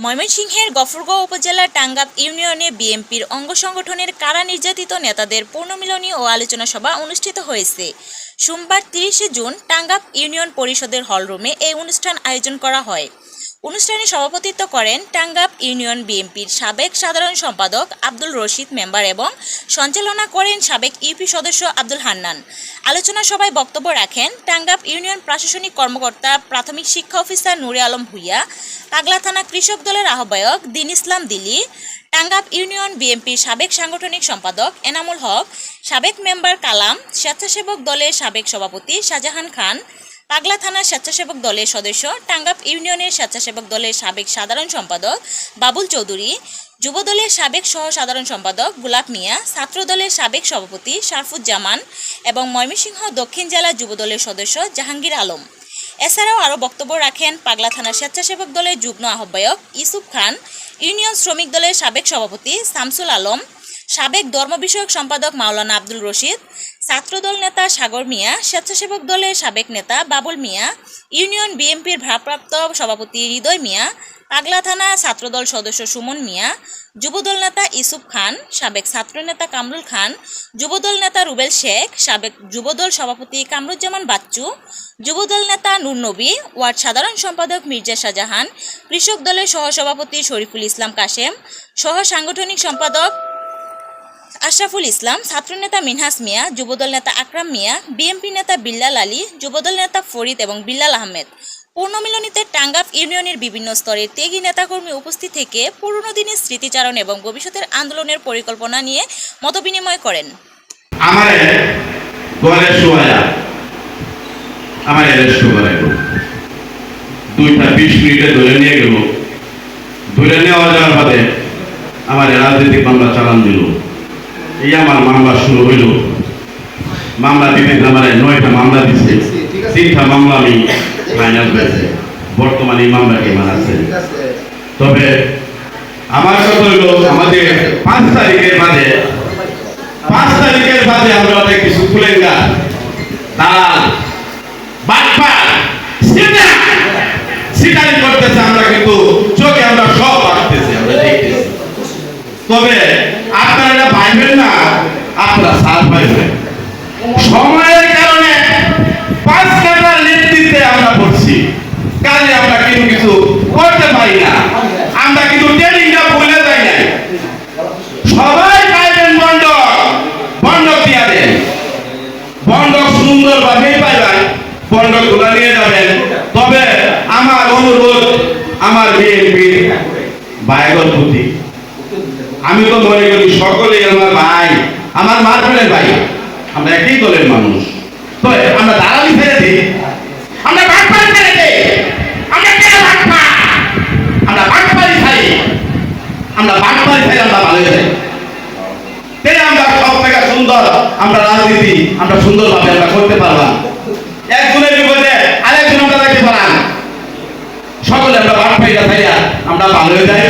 ময়মনসিংহের গফরগাঁও উপজেলার টাঙ্গাব ইউনিয়নে বিএনপির অঙ্গ সংগঠনের কারা নির্যাতিত নেতাদের পুনর্মিলনী ও আলোচনা সভা অনুষ্ঠিত হয়েছে। সোমবার 30শে জুন টাঙ্গাব ইউনিয়ন পরিষদের হলরুমে এই অনুষ্ঠান আয়োজন করা হয়। অনুষ্ঠানে সভাপতিত্ব করেন টাঙ্গাব ইউনিয়ন বিএনপির সাবেক সাধারণ সম্পাদক আব্দুল রশিদ মেম্বার এবং সঞ্চালনা করেন সাবেক ইউপি সদস্য আব্দুল হান্নান। আলোচনা সভায় বক্তব্য রাখেন টাঙ্গাব ইউনিয়ন প্রশাসনিক কর্মকর্তা প্রাথমিক শিক্ষা অফিসার নুরে আলম ভূঁইয়া, পাগলা থানা কৃষক দলের আহ্বায়ক দিন ইসলাম দিলি, টাঙ্গাব ইউনিয়ন বিএনপির সাবেক সাংগঠনিক সম্পাদক এনামুল হক, সাবেক মেম্বার কালাম, স্বেচ্ছাসেবক দলের সাবেক সভাপতি শাহজাহান খান, পাগলা থানা স্বেচ্ছাসেবক দলের সদস্য, টাঙ্গাব ইউনিয়নের স্বেচ্ছাসেবক দলের সাবেক সাধারণ সম্পাদক বাবুল চৌধুরী, যুবদলের সাবেক সহ সাধারণ সম্পাদক গোলাপ মিয়া, ছাত্রদলের সাবেক সভাপতি শারফুজ্জামান এবং ময়মনসিংহ দক্ষিণ জেলা যুবদলের সদস্য জাহাঙ্গীর আলম। এছাড়াও আরও বক্তব্য রাখেন পাগলা থানা স্বেচ্ছাসেবক দলের যুগ্ম আহ্বায়ক ইউসুফ খান, ইউনিয়ন শ্রমিক দলের সাবেক সভাপতি শামসুল আলম, সাবেক ধর্ম বিষয়ক সম্পাদক মাওলানা আব্দুল রশিদ, ছাত্রদল নেতা সাগর মিয়া, স্বেচ্ছাসেবক দলের সাবেক নেতা বাবুল মিয়া, ইউনিয়ন বিএনপির ভারপ্রাপ্ত সভাপতি হৃদয় মিয়া, পাগলা থানা ছাত্রদল সদস্য সুমন মিয়া, যুবদল নেতা ইউসুফ খান, সাবেক ছাত্রনেতা কামরুল খান, যুবদল নেতা রুবেল শেখ, সাবেক যুবদল সভাপতি কামরুজ্জামান বাচ্চু, যুবদল নেতা নূর নবী, ওয়ার্ড সাধারণ সম্পাদক মির্জা শাহজাহান, কৃষক দলের সহসভাপতি শরীফুল ইসলাম কাশেম, সহ সাংগঠনিক সম্পাদক আশরাফুল ইসলাম, ছাত্রনেতা মিনহাস মিয়া, যুবদল নেতা আকরাম মিয়া, বিএনপি নেতা বিল্লাল আলী, যুবদল নেতা ফরিদ এবং বিল্লাল আহমেদ। পুনর্মিলনীতে টাঙ্গাব ইউনিয়নের বিভিন্ন স্তরের ত্যাগী নেতাকর্মী উপস্থিত থেকে পুরনো দিনের স্মৃতিচারণ এবং ভবিষ্যতের আন্দোলনের পরিকল্পনা নিয়ে মতবিনিময় করেন। আমার রাজনৈতিক মামলা চালান দিল, এই আমার মামলা শুরু হইল। মামলা দিতে আমার 9টা মামলা দিচ্ছে, 3টা মামলা আমি ফাইনাল হয়েছে। বর্তমানে এই মামলা কেমন আছে? তবে আমার কথা হইল আমাদের 5 তারিখের বাদে আমরা অনেক কিছু ফুলেঙ্গা দালাল বাটপা সিটারি করতেছে, আমরা কিন্তু চোখে আমরা সব বাড়তেছি, আমরা দেখতেছি। তবে আপনারা এটা ভাইবেন না, আপনারা সাথ পাইবেন। সময়ের কারণে 5 নেতার নেতৃত্বে আমরা পড়ছি, কাজে আমরা কিন্তু কিছু করতে পারি না। আমরা কিন্তু ট্রেনিংটা ভুলে যাই না। সবাই পাইবেন বন্ডক দিয়া দেন, বন্ডক সুন্দরভাবেই পাইবেন, বন্ডক গুলা নিয়ে যাবেন। তবে আমার অনুরোধ আমার বিএনপির ভাইগর প্রতি, আমি তো মনে করি সকলেই আমার ভাই, আমার মারফেলের ভাই, আমরা একই দলের মানুষ। তো আমরা দালালি ছেড়ে দিই, আমরা বাটপারি ছেড়ে দিই, আমরা কেন বাটপা, আমরা বাটপারি খাই, আমরা বাটপারি খাই, আমরা ভালো যাই। তাহলে আমরা সব থেকে সুন্দর, আমরা রাজনীতি আমরা সুন্দরভাবে আমরা করতে পারলাম। একজনের বিপদে আরেকজন আমরা রাখতে পারলাম, সকলে আমরা বাটপারি খাই, আমরা ভালো হয়ে যাই।